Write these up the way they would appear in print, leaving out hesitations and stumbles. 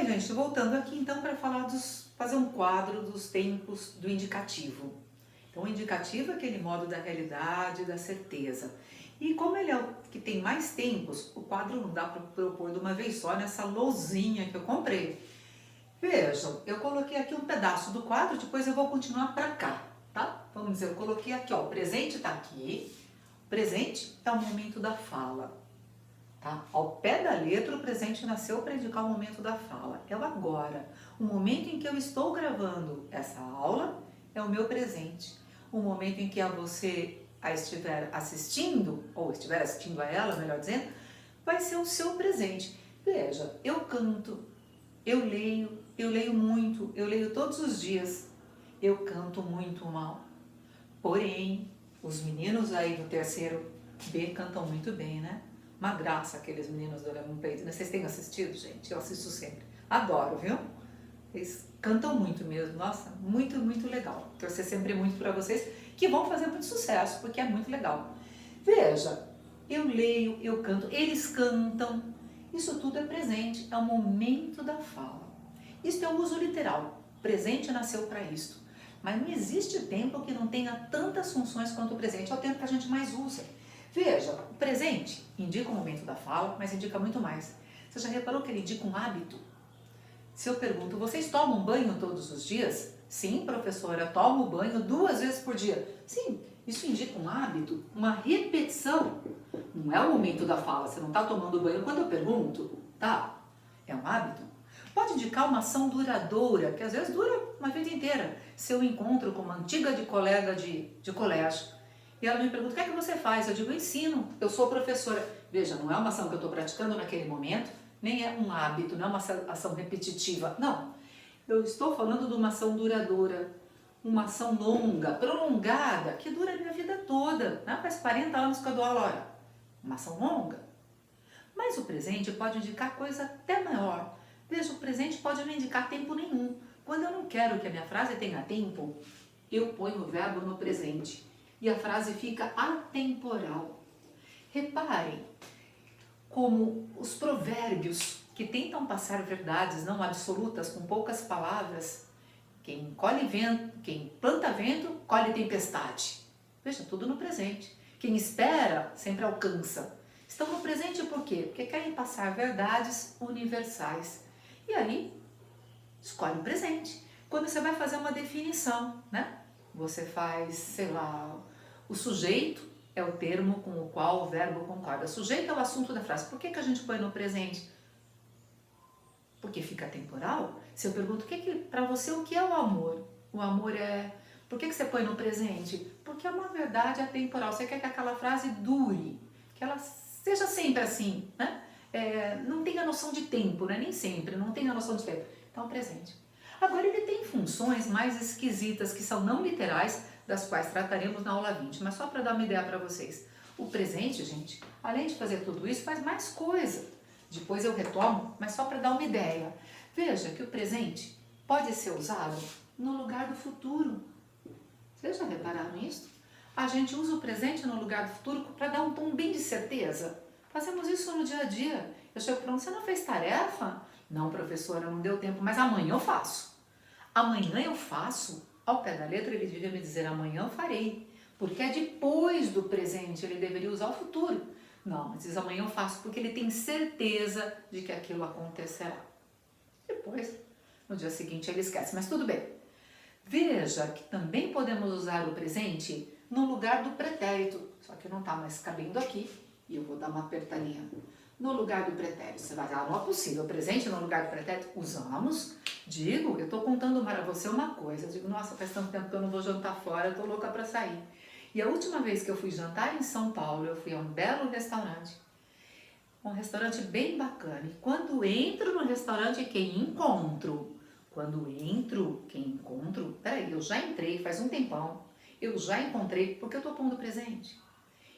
Bem, gente, voltando aqui então para falar fazer um quadro dos tempos do indicativo. Então, o indicativo é aquele modo da realidade, da certeza. E como ele é o que tem mais tempos, o quadro não dá para propor de uma vez só nessa lousinha que eu comprei. Vejam, eu coloquei aqui um pedaço do quadro, depois eu vou continuar para cá, tá? Vamos dizer, eu coloquei aqui, ó, o presente está aqui. O presente é o momento da fala. Tá? Ao pé da letra, o presente nasceu para indicar o momento da fala. É o agora. O momento em que eu estou gravando essa aula é o meu presente. O momento em que você a estiver assistindo, ou estiver assistindo a ela, melhor dizendo, vai ser o seu presente. Veja, eu canto, eu leio muito, eu leio todos os dias. Eu canto muito mal. Porém, os meninos aí do terceiro B cantam muito bem, né? Uma graça aqueles meninos do Lemon Peito. Vocês têm assistido, gente? Eu assisto sempre. Adoro, viu? Eles cantam muito mesmo. Nossa, muito, muito legal. Torcer sempre muito para vocês, que vão fazer muito sucesso, porque é muito legal. Veja, eu leio, eu canto, eles cantam. Isso tudo é presente, é o momento da fala. Isto é o uso literal. Presente nasceu para isto. Mas não existe tempo que não tenha tantas funções quanto o presente. É o tempo que a gente mais usa. Veja, o presente indica o momento da fala, mas indica muito mais. Você já reparou que ele indica um hábito? Se eu pergunto, vocês tomam banho todos os dias? Sim, professora, tomo banho 2 vezes por dia. Sim, isso indica um hábito, uma repetição. Não é o momento da fala, você não está tomando banho quando eu pergunto, tá? É um hábito. Pode indicar uma ação duradoura, que às vezes dura uma vida inteira. Se eu encontro com uma antiga colega de colégio, e ela me pergunta, o que é que você faz? Eu digo, eu ensino, eu sou professora. Veja, não é uma ação que eu estou praticando naquele momento, nem é um hábito, não é uma ação repetitiva. Não, eu estou falando de uma ação duradoura, uma ação longa, prolongada, que dura a minha vida toda. Né? Faz 40 anos que eu dou aula, olha, uma ação longa. Mas o presente pode indicar coisa até maior. Veja, o presente pode não indicar tempo nenhum. Quando eu não quero que a minha frase tenha tempo, eu ponho o verbo no presente. E a frase fica atemporal. Reparem como os provérbios que tentam passar verdades não absolutas com poucas palavras, quem planta vento, colhe tempestade. Veja, tudo no presente. Quem espera sempre alcança. Estão no presente por quê? Porque querem passar verdades universais. E aí, escolhe o presente. Quando você vai fazer uma definição, né? Você faz, sei lá, o sujeito é o termo com o qual o verbo concorda. O sujeito é o assunto da frase. Por que a gente põe no presente? Porque fica temporal. Se eu pergunto, para você, o que é o amor? O amor é... Por que você põe no presente? Porque é uma verdade atemporal. Você quer que aquela frase dure, que ela seja sempre assim, né? Não tem a noção de tempo, né? Nem sempre, não tem a noção de tempo. Então, presente. Agora, ele tem funções mais esquisitas, que são não literais, das quais trataremos na aula 20, mas só para dar uma ideia para vocês. O presente, gente, além de fazer tudo isso, faz mais coisa. Depois eu retomo, mas só para dar uma ideia. Veja que o presente pode ser usado no lugar do futuro. Vocês já repararam nisso? A gente usa o presente no lugar do futuro para dar um tom bem de certeza. Fazemos isso no dia a dia. Eu chego para você não fez tarefa? Não, professora, não deu tempo, mas amanhã eu faço. Amanhã eu faço? Ao pé da letra ele devia me dizer amanhã eu farei. Porque é depois do presente, ele deveria usar o futuro. Não, mas diz amanhã eu faço porque ele tem certeza de que aquilo acontecerá. Depois, no dia seguinte ele esquece, mas tudo bem. Veja que também podemos usar o presente no lugar do pretérito, só que não está mais cabendo aqui e eu vou dar uma apertadinha. No lugar do pretérito, você vai falar, não é possível, presente no lugar do pretérito, usamos. Digo, eu estou contando para você uma coisa, eu digo, nossa, faz tanto tempo que eu não vou jantar fora, eu estou louca para sair. E a última vez que eu fui jantar em São Paulo, eu fui a um belo restaurante, um restaurante bem bacana. E quando entro no restaurante, quem encontro? Peraí, eu já entrei faz um tempão, eu já encontrei, porque eu estou pondo presente.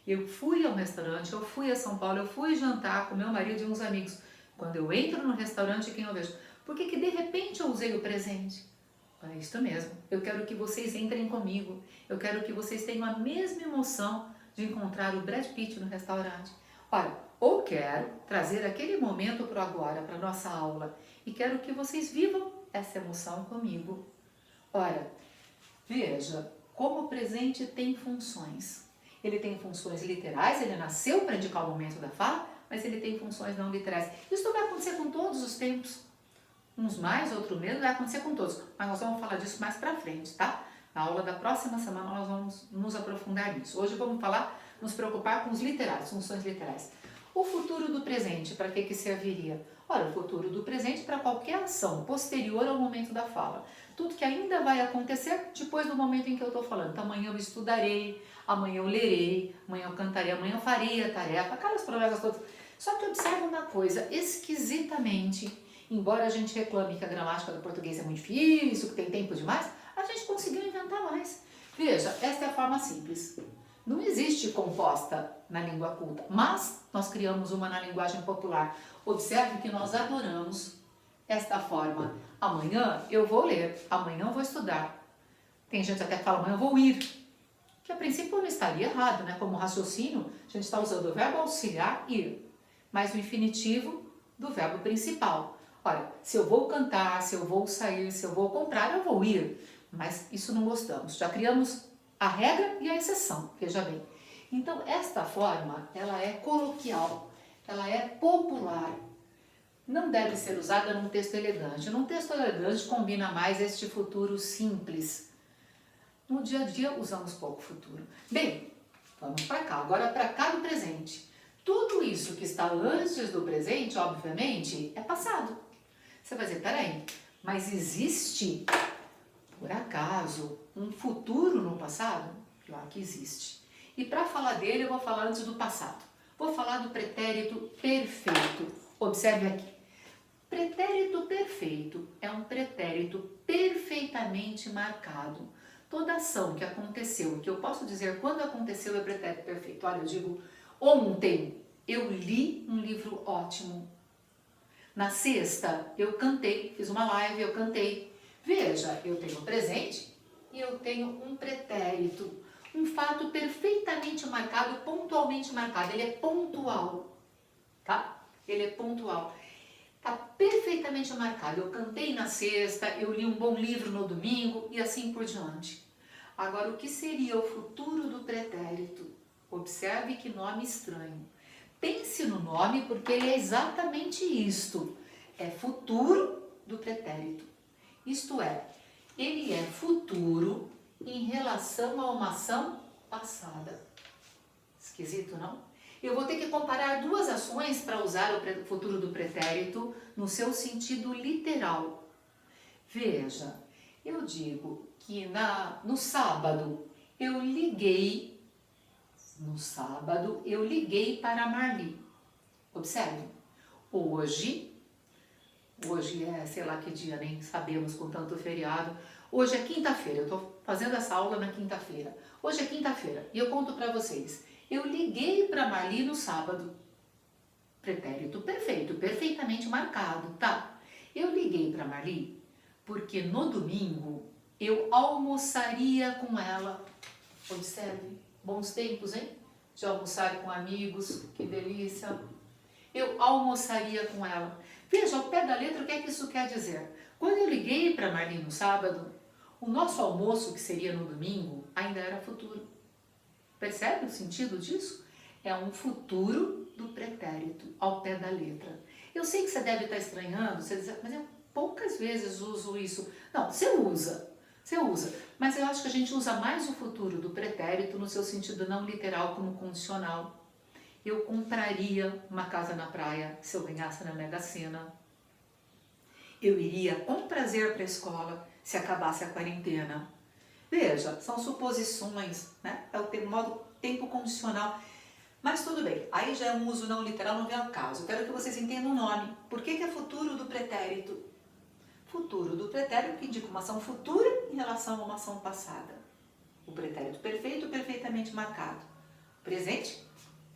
Eu fui ao restaurante, eu fui a São Paulo, eu fui jantar com meu marido e uns amigos. Quando eu entro no restaurante, quem eu vejo? Por que de repente eu usei o presente? É isso mesmo, eu quero que vocês entrem comigo, eu quero que vocês tenham a mesma emoção de encontrar o Brad Pitt no restaurante. Olha, ou quero trazer aquele momento para o agora, para a nossa aula, e quero que vocês vivam essa emoção comigo. Ora, veja como o presente tem funções. Ele tem funções literais, ele nasceu para indicar o momento da fala, mas ele tem funções não literais. Isso vai acontecer com todos os tempos. Uns mais, outros menos, vai acontecer com todos. Mas nós vamos falar disso mais pra frente, tá? Na aula da próxima semana nós vamos nos aprofundar nisso. Hoje vamos nos preocupar com os literais, funções literais. O futuro do presente, para que serviria? Ora, o futuro do presente para qualquer ação posterior ao momento da fala. Tudo que ainda vai acontecer depois do momento em que eu estou falando. Então, amanhã eu estudarei, amanhã eu lerei, amanhã eu cantarei, amanhã eu farei a tarefa, aquelas palavras todas. Só que observa uma coisa, esquisitamente, embora a gente reclame que a gramática do português é muito difícil, que tem tempo demais, a gente conseguiu inventar mais. Veja, esta é a forma simples. Não existe composta na língua culta, mas nós criamos uma na linguagem popular. Observe que nós adoramos esta forma. Amanhã eu vou ler, amanhã eu vou estudar. Tem gente até que fala, amanhã eu vou ir. Que a princípio não estaria errado, né? Como raciocínio, a gente está usando o verbo auxiliar, ir, mais o infinitivo do verbo principal. Olha, se eu vou cantar, se eu vou sair, se eu vou comprar, eu vou ir. Mas isso não gostamos. Já criamos a regra e a exceção, veja bem. Então, esta forma, ela é coloquial, ela é popular. Não deve ser usada num texto elegante. Num texto elegante combina mais este futuro simples. No dia a dia usamos pouco futuro. Bem, vamos para cá. Agora para cá do presente. Tudo isso que está antes do presente, obviamente, é passado. Você vai dizer, peraí, mas existe, por acaso, um futuro no passado? Claro que existe. E para falar dele, eu vou falar antes do passado. Vou falar do pretérito perfeito. Observe aqui. Pretérito perfeito é um pretérito perfeitamente marcado. Toda ação que aconteceu, que eu posso dizer quando aconteceu, é pretérito perfeito. Olha, eu digo, ontem eu li um livro ótimo. Na sexta, eu cantei, fiz uma live, eu cantei. Veja, eu tenho um presente e eu tenho um pretérito. Um fato perfeitamente marcado, pontualmente marcado. Ele é pontual, tá? Ele é pontual. Está perfeitamente marcado. Eu cantei na sexta, eu li um bom livro no domingo e assim por diante. Agora, o que seria o futuro do pretérito? Observe que nome estranho. Pense no nome porque ele é exatamente isto. É futuro do pretérito. Isto é, ele é futuro em relação a uma ação passada. Esquisito, não? Eu vou ter que comparar duas ações para usar o futuro do pretérito no seu sentido literal. Veja, eu digo que no sábado eu liguei para a Marli. Observe, hoje é, sei lá que dia, nem sabemos com tanto feriado. Hoje é quinta-feira, eu estou fazendo essa aula na quinta-feira. Hoje é quinta-feira e eu conto para vocês. Eu liguei para a Marli no sábado. Pretérito perfeito, perfeitamente marcado, tá? Eu liguei para a Marli porque no domingo eu almoçaria com ela. Observe, bons tempos, hein? De almoçar com amigos, que delícia. Eu almoçaria com ela. Veja, ao pé da letra, o que é que isso quer dizer? Quando eu liguei para a Marli no sábado, o nosso almoço, que seria no domingo, ainda era futuro. Percebe o sentido disso? É um futuro do pretérito, ao pé da letra. Eu sei que você deve estar estranhando, você diz, mas eu poucas vezes uso isso. Não, você usa, mas eu acho que a gente usa mais o futuro do pretérito no seu sentido não literal como condicional. Eu compraria uma casa na praia se eu ganhasse na Mega Sena. Eu iria com prazer para a escola se acabasse a quarentena. Veja, são suposições, né? É o modo tempo condicional. Mas tudo bem, aí já é um uso não literal, não vem ao caso. Eu quero que vocês entendam o nome. Por que é futuro do pretérito? Futuro do pretérito que indica uma ação futura em relação a uma ação passada. O pretérito perfeito, perfeitamente marcado. Presente,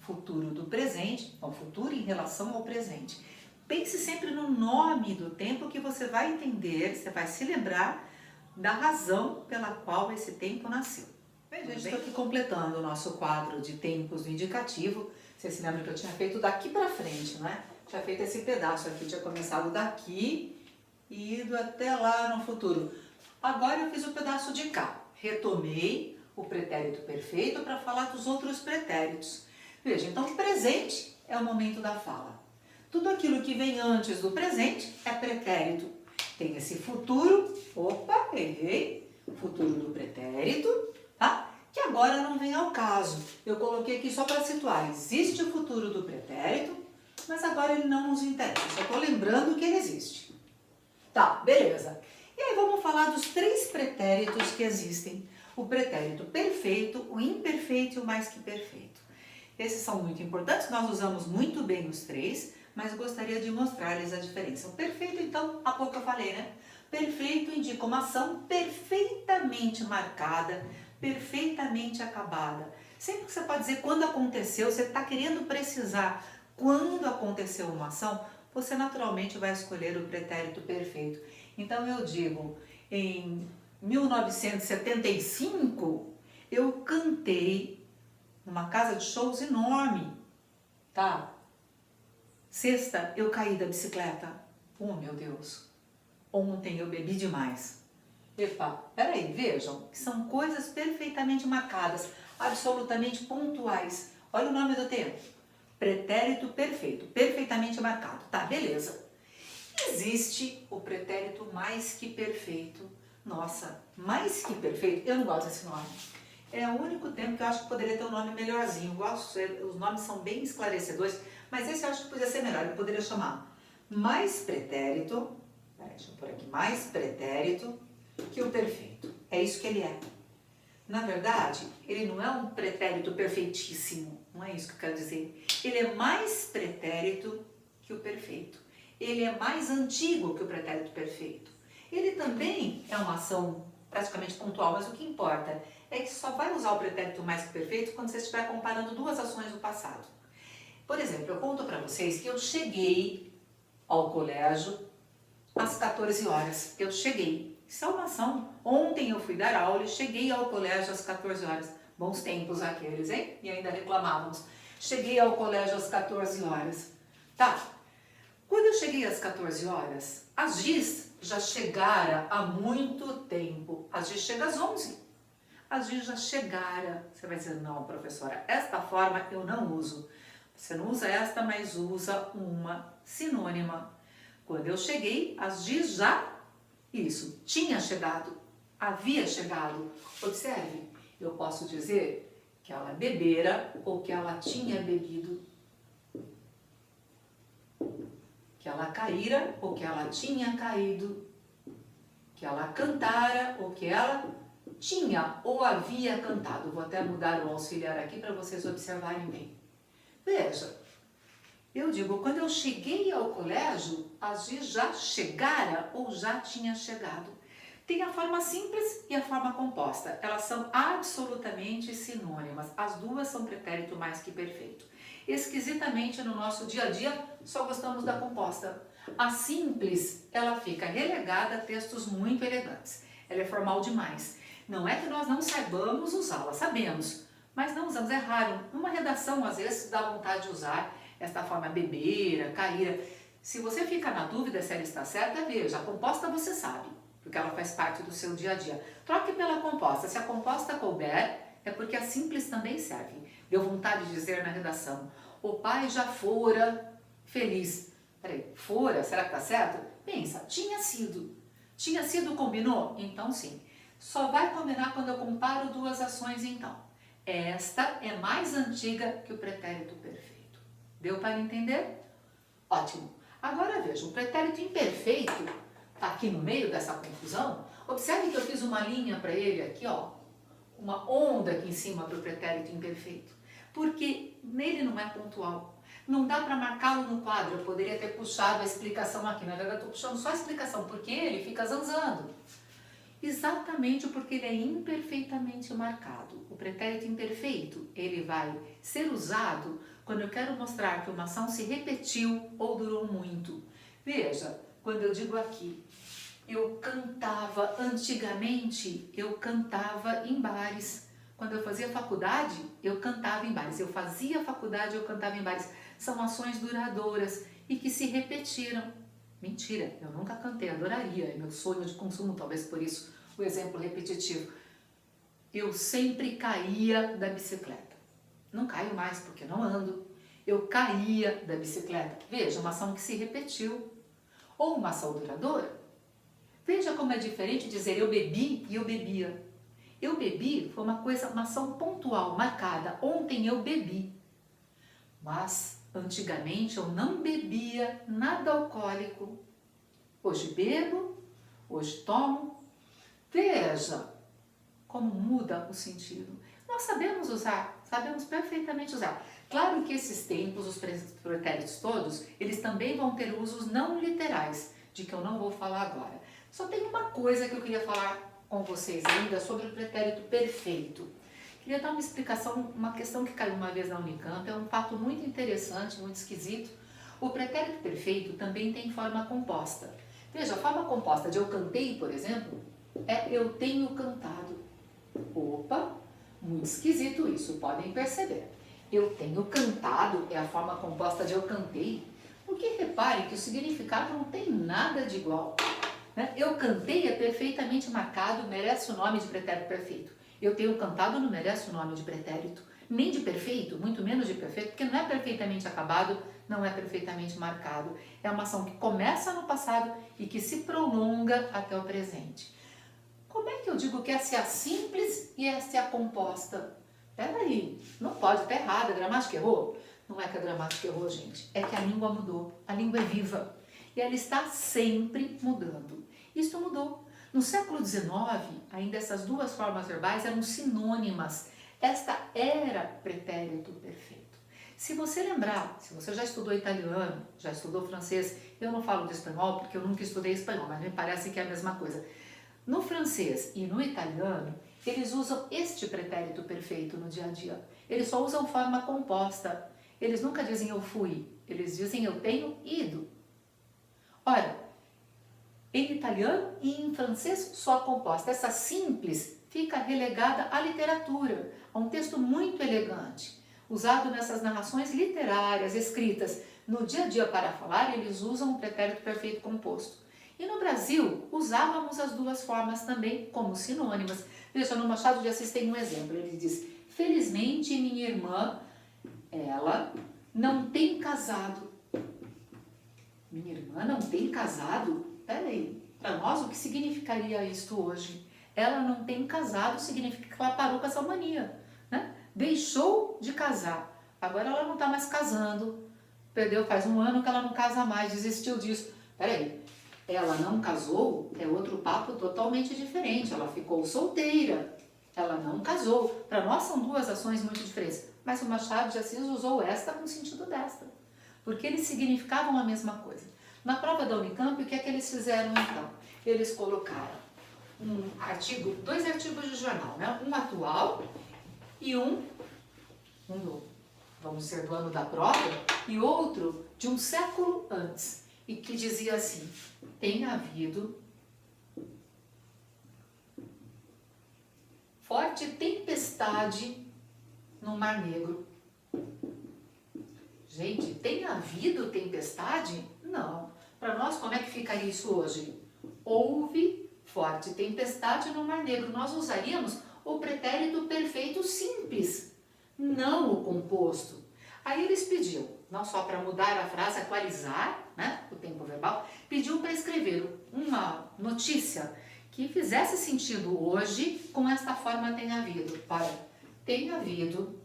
futuro do presente, então futuro em relação ao presente. Pense sempre no nome do tempo que você vai entender, você vai se lembrar da razão pela qual esse tempo nasceu. Bem, gente, estou aqui completando o nosso quadro de tempos do indicativo. Você se lembra que eu tinha feito daqui pra frente, não é? Tinha feito esse pedaço aqui, tinha começado daqui e ido até lá no futuro. Agora eu fiz o pedaço de cá. Retomei o pretérito perfeito para falar dos outros pretéritos. Veja, então o presente é o momento da fala. Tudo aquilo que vem antes do presente é pretérito. Tem esse futuro, opa, errei, futuro do pretérito, tá? Que agora não vem ao caso. Eu coloquei aqui só para situar. Existe o futuro do pretérito, mas agora ele não nos interessa. Só estou lembrando que ele existe. Tá, beleza. E aí vamos falar dos 3 pretéritos que existem. O pretérito perfeito, o imperfeito e o mais que perfeito. Esses são muito importantes, nós usamos muito bem os 3, mas gostaria de mostrar-lhes a diferença. O perfeito, então, há pouco eu falei, né? Perfeito indica uma ação perfeitamente marcada, perfeitamente acabada. Sempre que você pode dizer quando aconteceu, você está querendo precisar quando aconteceu uma ação, você naturalmente vai escolher o pretérito perfeito. Então eu digo, em 1975, eu cantei numa casa de shows enorme, tá? Sexta, eu caí da bicicleta. Oh, meu Deus. Ontem eu bebi demais. Epa, peraí, vejam, que são coisas perfeitamente marcadas, absolutamente pontuais. Olha o nome do tempo. Pretérito perfeito, perfeitamente marcado. Tá, beleza. Existe o pretérito mais que perfeito. Nossa, mais que perfeito? Eu não gosto desse nome. É o único tempo que eu acho que poderia ter um nome melhorzinho. Eu gosto, os nomes são bem esclarecedores, mas esse eu acho que poderia ser melhor. Ele poderia chamar mais pretérito, deixa eu pôr aqui, mais pretérito que o perfeito. É isso que ele é. Na verdade, ele não é um pretérito perfeitíssimo, não é isso que eu quero dizer. Ele é mais pretérito que o perfeito. Ele é mais antigo que o pretérito perfeito. Ele também é uma ação praticamente pontual, mas o que importa é que só vai usar o pretérito mais que perfeito quando você estiver comparando 2 ações do passado. Por exemplo, eu conto para vocês que eu cheguei ao colégio às 14 horas. Eu cheguei. Isso é uma ação. Ontem eu fui dar aula e cheguei ao colégio às 14 horas. Bons tempos aqueles, hein? E ainda reclamávamos. Cheguei ao colégio às 14 horas. Tá. Quando eu cheguei às 14 horas, as GIS já chegaram há muito tempo. As GIS chegam às 11. As GIS já chegaram. Você vai dizer, não, professora, esta forma eu não uso. Você não usa esta, mas usa uma sinônima. Quando eu cheguei, as GIS já, isso, tinha chegado, havia chegado. Observe, eu posso dizer que ela bebera ou que ela tinha bebido. Que ela caíra ou que ela tinha caído. Que ela cantara ou que ela tinha ou havia cantado. Vou até mudar o auxiliar aqui para vocês observarem bem. Veja, eu digo, quando eu cheguei ao colégio, as GIS já chegara ou já tinha chegado. Tem a forma simples e a forma composta. Elas são absolutamente sinônimas. As duas são pretérito mais que perfeito. Esquisitamente, no nosso dia a dia, só gostamos da composta. A simples, ela fica relegada a textos muito elegantes. Ela é formal demais. Não é que nós não saibamos usá-la, sabemos, mas não usamos, é raro. Numa redação, às vezes, dá vontade de usar esta forma bebeira, caíra. Se você fica na dúvida se ela está certa, veja, a composta você sabe, porque ela faz parte do seu dia a dia. Troque pela composta. Se a composta couber, é porque a simples também serve. Deu vontade de dizer na redação, o pai já fora feliz. Peraí, fora, será que está certo? Pensa, tinha sido. Tinha sido, combinou? Então sim. Só vai combinar quando eu comparo 2 ações então. Esta é mais antiga que o pretérito perfeito. Deu para entender? Ótimo. Agora veja, o pretérito imperfeito está aqui no meio dessa confusão. Observe que eu fiz uma linha para ele aqui, ó. Uma onda aqui em cima para o pretérito imperfeito. Porque nele não é pontual. Não dá para marcá-lo no quadro. Eu poderia ter puxado a explicação aqui. Na verdade, eu estou puxando só a explicação, porque ele fica zanzando. Exatamente porque ele é imperfeitamente marcado. O pretérito imperfeito, ele vai ser usado quando eu quero mostrar que uma ação se repetiu ou durou muito. Veja, quando eu digo aqui, eu cantava, antigamente eu cantava em bares. Quando eu fazia faculdade, eu cantava em bares. Eu fazia faculdade, eu cantava em bares. São ações duradouras e que se repetiram. Mentira, eu nunca cantei, adoraria. É meu sonho de consumo, talvez por isso o exemplo repetitivo. Eu sempre caía da bicicleta. Não caio mais porque não ando. Eu caía da bicicleta. Veja, uma ação que se repetiu. Ou uma ação duradoura. Veja como é diferente dizer eu bebi e eu bebia. Eu bebi foi uma ação pontual, marcada. Ontem eu bebi. Mas antigamente eu não bebia nada alcoólico. Hoje bebo, hoje tomo. Veja como muda o sentido. Nós sabemos usar, sabemos perfeitamente usar. Claro que esses tempos, os pretéritos todos, eles também vão ter usos não literais, de que eu não vou falar agora. Só tem uma coisa que eu queria falar com vocês ainda sobre o pretérito perfeito. Queria dar uma explicação, uma questão que caiu uma vez na Unicamp, é um fato muito interessante, muito esquisito. O pretérito perfeito também tem forma composta. Veja, a forma composta de eu cantei, por exemplo, é eu tenho cantado. Opa, muito esquisito isso, podem perceber. Eu tenho cantado é a forma composta de eu cantei, porque repare que o significado não tem nada de igual. Né? Eu cantei é perfeitamente marcado, merece o nome de pretérito perfeito. Eu tenho cantado não merece o nome de pretérito, nem de perfeito, muito menos de perfeito, porque não é perfeitamente acabado, não é perfeitamente marcado. É uma ação que começa no passado e que se prolonga até o presente. Como é que eu digo que essa é a simples e essa é a composta? Peraí, não pode, tá errado, a gramática errou? Não é que a gramática errou, gente, é que a língua mudou, a língua é viva e ela está sempre mudando. Isso mudou. No século XIX, ainda essas duas formas verbais eram sinônimas. Esta era pretérito perfeito. Se você lembrar, se você já estudou italiano, já estudou francês, eu não falo de espanhol porque eu nunca estudei espanhol, mas me parece que é a mesma coisa. No francês e no italiano, eles usam este pretérito perfeito no dia a dia. Eles só usam forma composta. Eles nunca dizem eu fui, eles dizem eu tenho ido. Ora, em italiano e em francês só composta. Essa simples fica relegada à literatura, a um texto muito elegante, usado nessas narrações literárias, escritas no dia a dia para falar, eles usam o pretérito perfeito composto. E no Brasil, usávamos as duas formas também como sinônimas. Veja, no Machado de Assis tem um exemplo, ele diz, felizmente minha irmã, ela não tem casado. Minha irmã não tem casado? Peraí, para nós o que significaria isto hoje? Ela não tem casado significa que ela parou com essa mania, né? Deixou de casar, agora ela não está mais casando, perdeu, faz um ano que ela não casa mais, desistiu disso. Peraí, ela não casou é outro papo totalmente diferente, ela ficou solteira, ela não casou. Para nós são duas ações muito diferentes, mas o Machado de Assis usou esta no sentido desta, porque eles significavam a mesma coisa. Na prova da Unicamp, o que é que eles fizeram então? Eles colocaram dois artigos de jornal, né? Um atual e vamos ser do ano da prova, e outro de um século antes, e que dizia assim, tem havido forte tempestade no Mar Negro. Gente, tem havido tempestade? Não. Para nós, como é que ficaria isso hoje? Houve forte tempestade no Mar Negro. Nós usaríamos o pretérito perfeito simples, não o composto. Aí eles pediam, não só para mudar a frase, atualizar, né, o tempo verbal, pediu para escrever uma notícia que fizesse sentido hoje com esta forma tem havido. Para, tem havido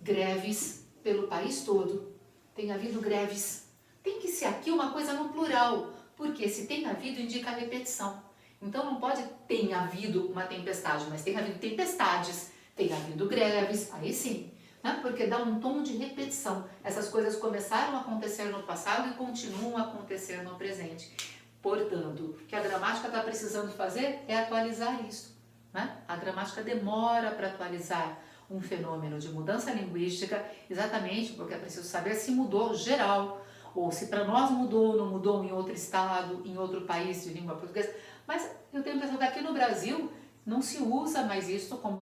greves pelo país todo. Tem havido greves. Tem que ser aqui uma coisa no plural, porque se tem havido indica repetição. Então não pode tem havido uma tempestade, mas tem havido tempestades, tem havido greves, aí sim, né? Porque dá um tom de repetição. Essas coisas começaram a acontecer no passado e continuam a acontecer no presente. Portanto, o que a gramática está precisando fazer é atualizar isso, né? A gramática demora para atualizar um fenômeno de mudança linguística, exatamente porque é preciso saber se mudou geral, ou se para nós mudou, não mudou em outro estado, em outro país de língua portuguesa. Mas eu tenho a impressão que aqui no Brasil não se usa mais isso como